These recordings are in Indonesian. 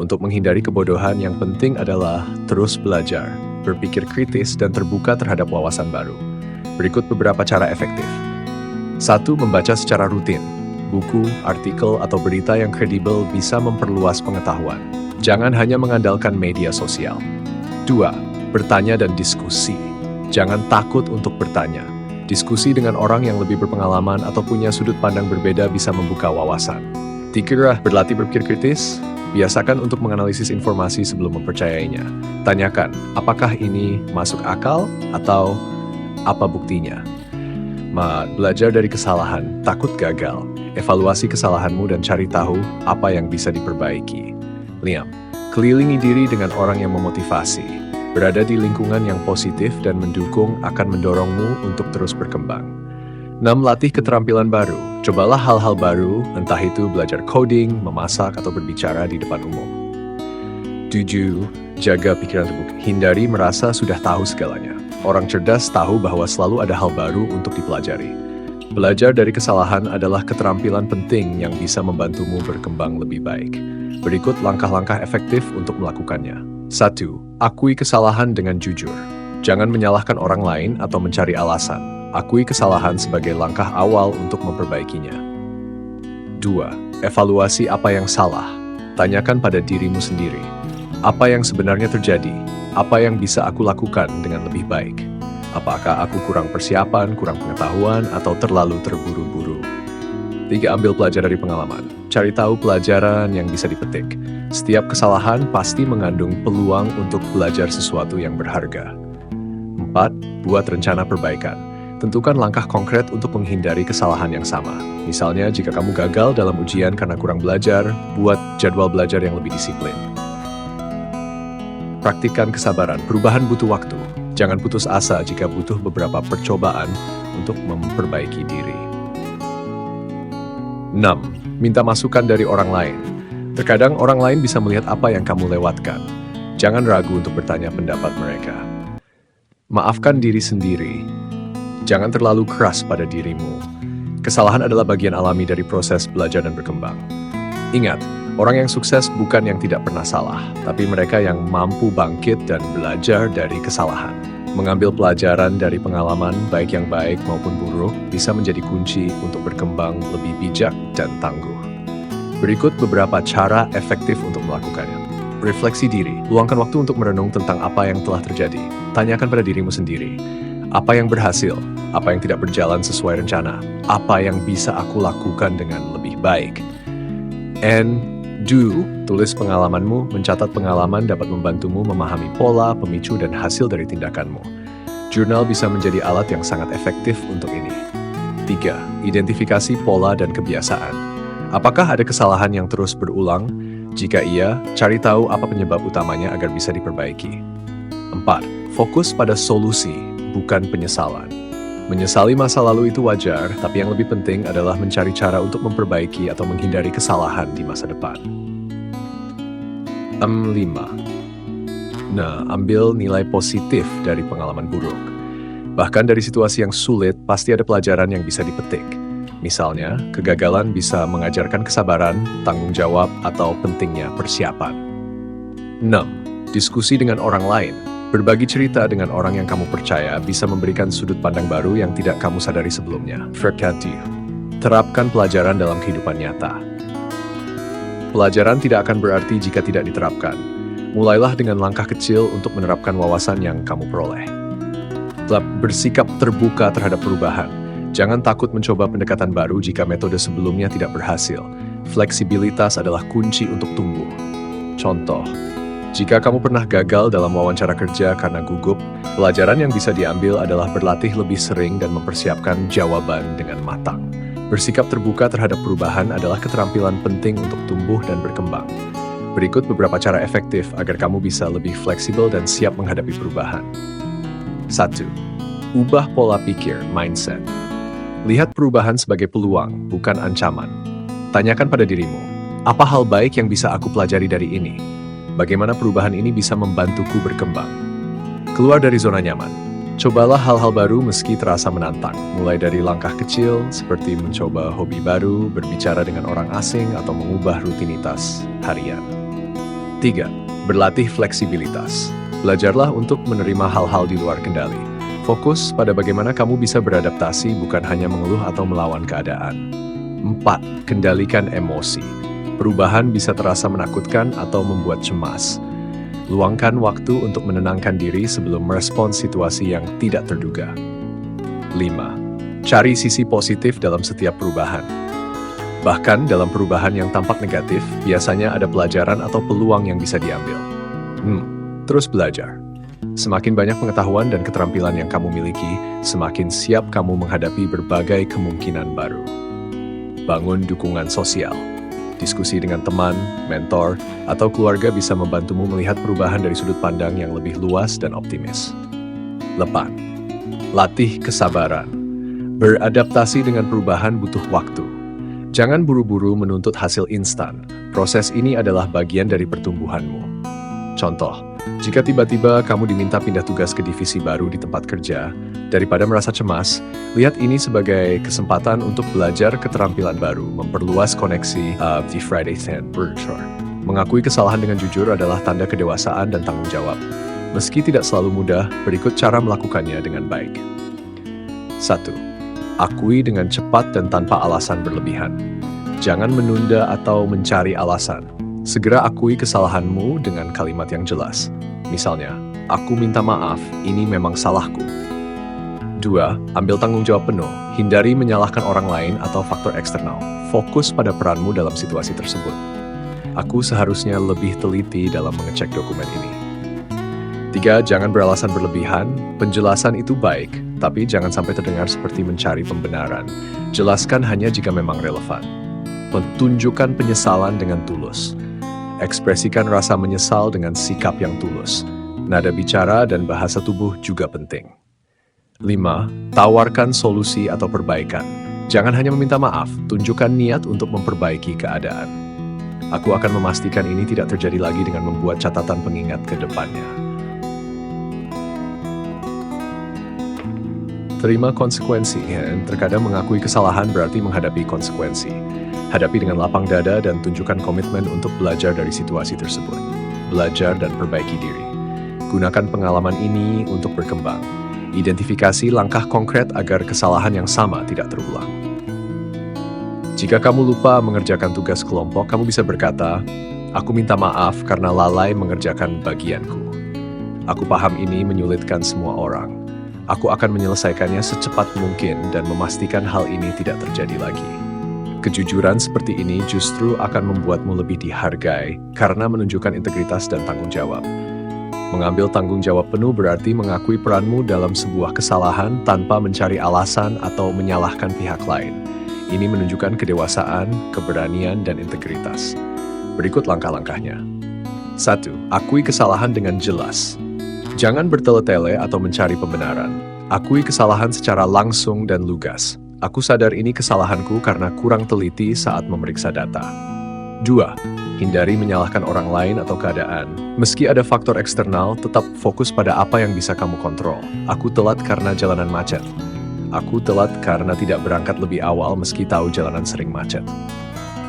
Untuk menghindari kebodohan, yang penting adalah terus belajar, berpikir kritis, dan terbuka terhadap wawasan baru. Berikut beberapa cara efektif. 1. Membaca secara rutin. Buku, artikel, atau berita yang kredibel bisa memperluas pengetahuan. Jangan hanya mengandalkan media sosial. 2. Bertanya dan diskusi. Jangan takut untuk bertanya. Diskusi dengan orang yang lebih berpengalaman atau punya sudut pandang berbeda bisa membuka wawasan. 3. Berlatih berpikir kritis. Biasakan untuk menganalisis informasi sebelum mempercayainya. Tanyakan, apakah ini masuk akal atau apa buktinya? Belajar dari kesalahan, takut gagal. Evaluasi kesalahanmu dan cari tahu apa yang bisa diperbaiki. 5. Kelilingi diri dengan orang yang memotivasi. Berada di lingkungan yang positif dan mendukung akan mendorongmu untuk terus berkembang. 6. Latih keterampilan baru. Cobalah hal-hal baru, entah itu belajar coding, memasak, atau berbicara di depan umum. 7. Jaga pikiran terbuka. Hindari merasa sudah tahu segalanya. Orang cerdas tahu bahwa selalu ada hal baru untuk dipelajari. Belajar dari kesalahan adalah keterampilan penting yang bisa membantumu berkembang lebih baik. Berikut langkah-langkah efektif untuk melakukannya. 1. Akui kesalahan dengan jujur. Jangan menyalahkan orang lain atau mencari alasan. Akui kesalahan sebagai langkah awal untuk memperbaikinya. 2. Evaluasi apa yang salah. Tanyakan pada dirimu sendiri. Apa yang sebenarnya terjadi? Apa yang bisa aku lakukan dengan lebih baik? Apakah aku kurang persiapan, kurang pengetahuan, atau terlalu terburu-buru? 3. Ambil pelajaran dari pengalaman. Cari tahu pelajaran yang bisa dipetik. Setiap kesalahan pasti mengandung peluang untuk belajar sesuatu yang berharga. 4. Buat rencana perbaikan. Tentukan langkah konkret untuk menghindari kesalahan yang sama. Misalnya, jika kamu gagal dalam ujian karena kurang belajar, buat jadwal belajar yang lebih disiplin. Praktikkan kesabaran. Perubahan butuh waktu. Jangan putus asa jika butuh beberapa percobaan untuk memperbaiki diri. 6. Minta masukan dari orang lain. Terkadang orang lain bisa melihat apa yang kamu lewatkan. Jangan ragu untuk bertanya pendapat mereka. Maafkan diri sendiri. Jangan terlalu keras pada dirimu. Kesalahan adalah bagian alami dari proses belajar dan berkembang. Ingat, orang yang sukses bukan yang tidak pernah salah, tapi mereka yang mampu bangkit dan belajar dari kesalahan. Mengambil pelajaran dari pengalaman, baik yang baik maupun buruk, bisa menjadi kunci untuk berkembang lebih bijak dan tangguh. Berikut beberapa cara efektif untuk melakukannya. Refleksi diri. Luangkan waktu untuk merenung tentang apa yang telah terjadi. Tanyakan pada dirimu sendiri. Apa yang berhasil? Apa yang tidak berjalan sesuai rencana? Apa yang bisa aku lakukan dengan lebih baik? And do, tulis pengalamanmu. Mencatat pengalaman dapat membantumu memahami pola, pemicu, dan hasil dari tindakanmu. Jurnal bisa menjadi alat yang sangat efektif untuk ini. 3. Identifikasi pola dan kebiasaan. Apakah ada kesalahan yang terus berulang? Jika iya, cari tahu apa penyebab utamanya agar bisa diperbaiki. 4. Fokus pada solusi, bukan penyesalan. Menyesali masa lalu itu wajar, tapi yang lebih penting adalah mencari cara untuk memperbaiki atau menghindari kesalahan di masa depan. 5. Ambil nilai positif dari pengalaman buruk. Bahkan dari situasi yang sulit, pasti ada pelajaran yang bisa dipetik. Misalnya, kegagalan bisa mengajarkan kesabaran, tanggung jawab, atau pentingnya persiapan. 6. Diskusi dengan orang lain. Berbagi cerita dengan orang yang kamu percaya bisa memberikan sudut pandang baru yang tidak kamu sadari sebelumnya. Terapkan pelajaran dalam kehidupan nyata. Pelajaran tidak akan berarti jika tidak diterapkan. Mulailah dengan langkah kecil untuk menerapkan wawasan yang kamu peroleh. Bersikap terbuka terhadap perubahan. Jangan takut mencoba pendekatan baru jika metode sebelumnya tidak berhasil. Fleksibilitas adalah kunci untuk tumbuh. Contoh, jika kamu pernah gagal dalam wawancara kerja karena gugup, pelajaran yang bisa diambil adalah berlatih lebih sering dan mempersiapkan jawaban dengan matang. Bersikap terbuka terhadap perubahan adalah keterampilan penting untuk tumbuh dan berkembang. Berikut beberapa cara efektif agar kamu bisa lebih fleksibel dan siap menghadapi perubahan. 1. Ubah pola pikir, mindset. Lihat perubahan sebagai peluang, bukan ancaman. Tanyakan pada dirimu, apa hal baik yang bisa aku pelajari dari ini? Bagaimana perubahan ini bisa membantuku berkembang? Keluar dari zona nyaman. Cobalah hal-hal baru meski terasa menantang, mulai dari langkah kecil seperti mencoba hobi baru, berbicara dengan orang asing, atau mengubah rutinitas harian. 3. Berlatih fleksibilitas. Belajarlah untuk menerima hal-hal di luar kendali. Fokus pada bagaimana kamu bisa beradaptasi, bukan hanya mengeluh atau melawan keadaan. 4. Kendalikan emosi. Perubahan bisa terasa menakutkan atau membuat cemas. Luangkan waktu untuk menenangkan diri sebelum merespons situasi yang tidak terduga. 5. Cari sisi positif dalam setiap perubahan. Bahkan dalam perubahan yang tampak negatif, biasanya ada pelajaran atau peluang yang bisa diambil. Terus belajar. Semakin banyak pengetahuan dan keterampilan yang kamu miliki, semakin siap kamu menghadapi berbagai kemungkinan baru. Bangun dukungan sosial. Diskusi dengan teman, mentor, atau keluarga bisa membantumu melihat perubahan dari sudut pandang yang lebih luas dan optimis. 8. Latih kesabaran. Beradaptasi dengan perubahan butuh waktu. Jangan buru-buru menuntut hasil instan. Proses ini adalah bagian dari pertumbuhanmu. Contoh, jika tiba-tiba kamu diminta pindah tugas ke divisi baru di tempat kerja, daripada merasa cemas, lihat ini sebagai kesempatan untuk belajar keterampilan baru, memperluas koneksi di Friday 10 Virtual. Mengakui kesalahan dengan jujur adalah tanda kedewasaan dan tanggung jawab. Meski tidak selalu mudah, berikut cara melakukannya dengan baik. 1. Akui dengan cepat dan tanpa alasan berlebihan. Jangan menunda atau mencari alasan. Segera akui kesalahanmu dengan kalimat yang jelas. Misalnya, aku minta maaf, ini memang salahku. 2. Ambil tanggung jawab penuh. Hindari menyalahkan orang lain atau faktor eksternal. Fokus pada peranmu dalam situasi tersebut. Aku seharusnya lebih teliti dalam mengecek dokumen ini. 3. Jangan beralasan berlebihan. Penjelasan itu baik, tapi jangan sampai terdengar seperti mencari pembenaran. Jelaskan hanya jika memang relevan. Tunjukkan penyesalan dengan tulus. Ekspresikan rasa menyesal dengan sikap yang tulus. Nada bicara dan bahasa tubuh juga penting. 5. Tawarkan solusi atau perbaikan. Jangan hanya meminta maaf, tunjukkan niat untuk memperbaiki keadaan. Aku akan memastikan ini tidak terjadi lagi dengan membuat catatan pengingat ke depannya. Terima konsekuensi. Terkadang mengakui kesalahan berarti menghadapi konsekuensi. Hadapi dengan lapang dada dan tunjukkan komitmen untuk belajar dari situasi tersebut. Belajar dan perbaiki diri. Gunakan pengalaman ini untuk berkembang. Identifikasi langkah konkret agar kesalahan yang sama tidak terulang. Jika kamu lupa mengerjakan tugas kelompok, kamu bisa berkata, "Aku minta maaf karena lalai mengerjakan bagianku. Aku paham ini menyulitkan semua orang. Aku akan menyelesaikannya secepat mungkin dan memastikan hal ini tidak terjadi lagi." Kejujuran seperti ini justru akan membuatmu lebih dihargai karena menunjukkan integritas dan tanggung jawab. Mengambil tanggung jawab penuh berarti mengakui peranmu dalam sebuah kesalahan tanpa mencari alasan atau menyalahkan pihak lain. Ini menunjukkan kedewasaan, keberanian, dan integritas. Berikut langkah-langkahnya. 1. Akui kesalahan dengan jelas. Jangan bertele-tele atau mencari pembenaran. Akui kesalahan secara langsung dan lugas. Aku sadar ini kesalahanku karena kurang teliti saat memeriksa data. 2. Hindari menyalahkan orang lain atau keadaan. Meski ada faktor eksternal, tetap fokus pada apa yang bisa kamu kontrol. Aku telat karena jalanan macet. Aku telat karena tidak berangkat lebih awal meski tahu jalanan sering macet.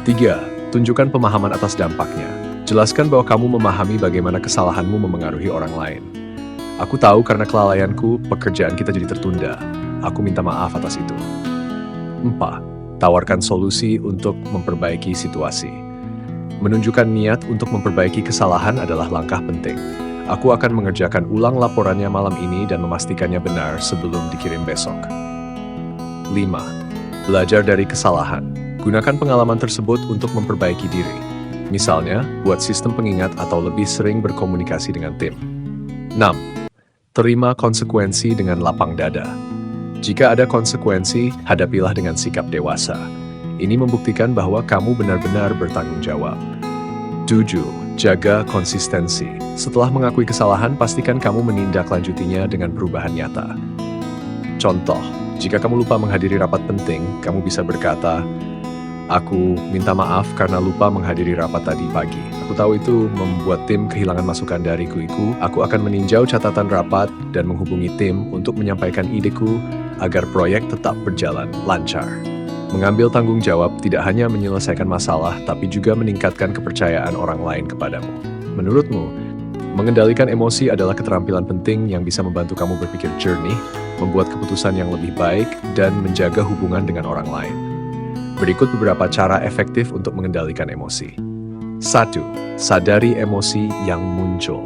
3. Tunjukkan pemahaman atas dampaknya. Jelaskan bahwa kamu memahami bagaimana kesalahanmu memengaruhi orang lain. Aku tahu karena kelalaianku, pekerjaan kita jadi tertunda. Aku minta maaf atas itu. 4. Tawarkan solusi untuk memperbaiki situasi. Menunjukkan niat untuk memperbaiki kesalahan adalah langkah penting. Aku akan mengerjakan ulang laporannya malam ini dan memastikannya benar sebelum dikirim besok. 5. Belajar dari kesalahan. Gunakan pengalaman tersebut untuk memperbaiki diri. Misalnya, buat sistem pengingat atau lebih sering berkomunikasi dengan tim. 6. Terima konsekuensi dengan lapang dada. Jika ada konsekuensi, hadapilah dengan sikap dewasa. Ini membuktikan bahwa kamu benar-benar bertanggung jawab. 7. Jaga konsistensi. Setelah mengakui kesalahan, pastikan kamu menindaklanjutinya dengan perubahan nyata. Contoh, jika kamu lupa menghadiri rapat penting, kamu bisa berkata, "Aku minta maaf karena lupa menghadiri rapat tadi pagi. Aku tahu itu membuat tim kehilangan masukan dari kuiku. Aku akan meninjau catatan rapat dan menghubungi tim untuk menyampaikan ideku agar proyek tetap berjalan lancar." Mengambil tanggung jawab tidak hanya menyelesaikan masalah, tapi juga meningkatkan kepercayaan orang lain kepadamu. Menurutmu, mengendalikan emosi adalah keterampilan penting yang bisa membantu kamu berpikir jernih, membuat keputusan yang lebih baik, dan menjaga hubungan dengan orang lain. Berikut beberapa cara efektif untuk mengendalikan emosi. 1. Sadari emosi yang muncul.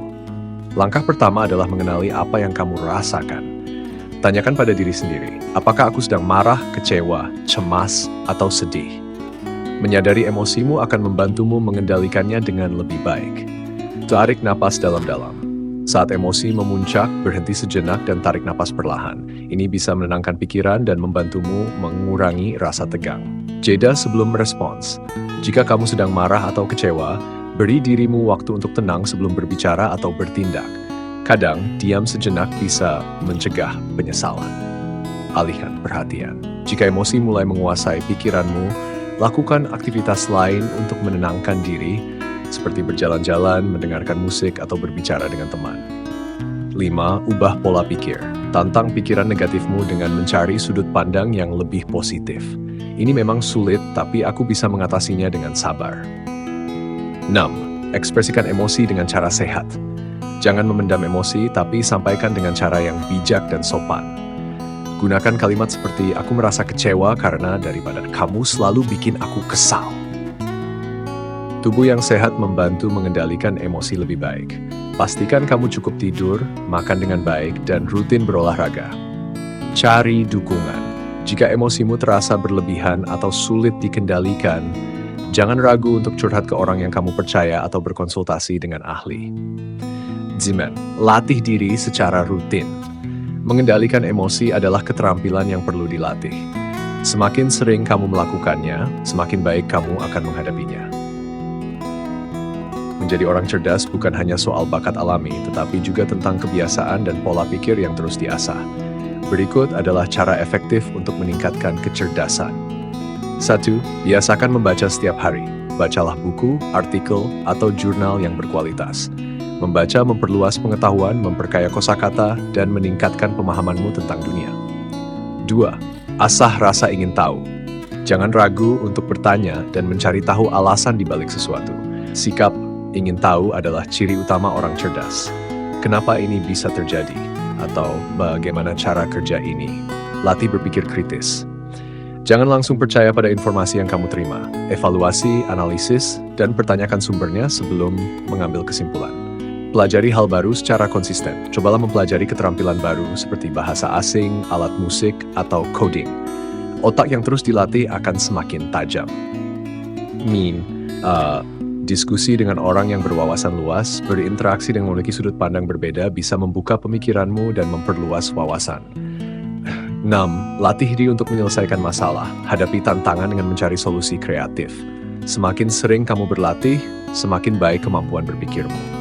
Langkah pertama adalah mengenali apa yang kamu rasakan. Tanyakan pada diri sendiri, apakah aku sedang marah, kecewa, cemas, atau sedih? Menyadari emosimu akan membantumu mengendalikannya dengan lebih baik. Tarik napas dalam-dalam. Saat emosi memuncak, berhenti sejenak dan tarik napas perlahan. Ini bisa menenangkan pikiran dan membantumu mengurangi rasa tegang. Jeda sebelum merespons. Jika kamu sedang marah atau kecewa, beri dirimu waktu untuk tenang sebelum berbicara atau bertindak. Kadang, diam sejenak bisa mencegah penyesalan. Alihkan perhatian. Jika emosi mulai menguasai pikiranmu, lakukan aktivitas lain untuk menenangkan diri, seperti berjalan-jalan, mendengarkan musik, atau berbicara dengan teman. 5. Ubah pola pikir. Tantang pikiran negatifmu dengan mencari sudut pandang yang lebih positif. Ini memang sulit, tapi aku bisa mengatasinya dengan sabar. 6. Ekspresikan emosi dengan cara sehat. Jangan memendam emosi, tapi sampaikan dengan cara yang bijak dan sopan. Gunakan kalimat seperti, aku merasa kecewa karena daripada kamu selalu bikin aku kesal. Tubuh yang sehat membantu mengendalikan emosi lebih baik. Pastikan kamu cukup tidur, makan dengan baik, dan rutin berolahraga. Cari dukungan. Jika emosimu terasa berlebihan atau sulit dikendalikan, jangan ragu untuk curhat ke orang yang kamu percaya atau berkonsultasi dengan ahli. 9. Latih diri secara rutin. Mengendalikan emosi adalah keterampilan yang perlu dilatih. Semakin sering kamu melakukannya, semakin baik kamu akan menghadapinya. Menjadi orang cerdas bukan hanya soal bakat alami, tetapi juga tentang kebiasaan dan pola pikir yang terus diasah. Berikut adalah cara efektif untuk meningkatkan kecerdasan. 1. Biasakan membaca setiap hari. Bacalah buku, artikel, atau jurnal yang berkualitas. Membaca memperluas pengetahuan, memperkaya kosakata, dan meningkatkan pemahamanmu tentang dunia. 2. Asah rasa ingin tahu. Jangan ragu untuk bertanya dan mencari tahu alasan di balik sesuatu. Sikap ingin tahu adalah ciri utama orang cerdas. Kenapa ini bisa terjadi? Atau bagaimana cara kerja ini? Latih berpikir kritis. Jangan langsung percaya pada informasi yang kamu terima. Evaluasi, analisis, dan pertanyakan sumbernya sebelum mengambil kesimpulan. Pelajari hal baru secara konsisten. Cobalah mempelajari keterampilan baru seperti bahasa asing, alat musik, atau coding. Otak yang terus dilatih akan semakin tajam. Diskusi dengan orang yang berwawasan luas, berinteraksi dan memiliki sudut pandang berbeda bisa membuka pemikiranmu dan memperluas wawasan. 6. Latih diri untuk menyelesaikan masalah. Hadapi tantangan dengan mencari solusi kreatif. Semakin sering kamu berlatih, semakin baik kemampuan berpikirmu.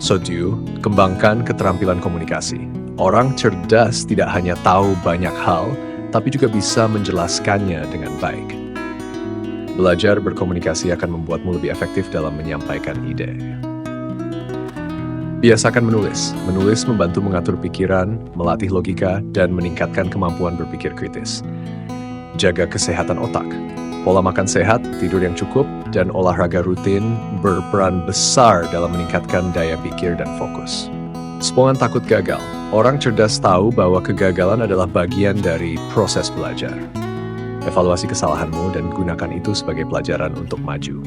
7. Kembangkan keterampilan komunikasi. Orang cerdas tidak hanya tahu banyak hal, tapi juga bisa menjelaskannya dengan baik. Belajar berkomunikasi akan membuatmu lebih efektif dalam menyampaikan ide. Biasakan menulis. Menulis membantu mengatur pikiran, melatih logika, dan meningkatkan kemampuan berpikir kritis. Jaga kesehatan otak. Pola makan sehat, tidur yang cukup, dan olahraga rutin berperan besar dalam meningkatkan daya pikir dan fokus. Jangan takut gagal. Orang cerdas tahu bahwa kegagalan adalah bagian dari proses belajar. Evaluasi kesalahanmu dan gunakan itu sebagai pelajaran untuk maju.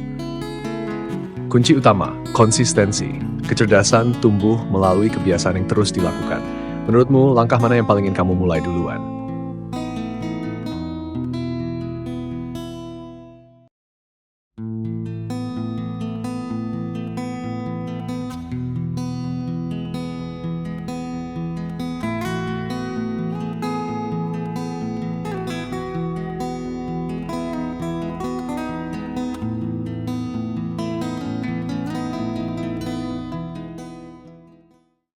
Kunci utama, konsistensi. Kecerdasan tumbuh melalui kebiasaan yang terus dilakukan. Menurutmu, langkah mana yang paling ingin kamu mulai duluan?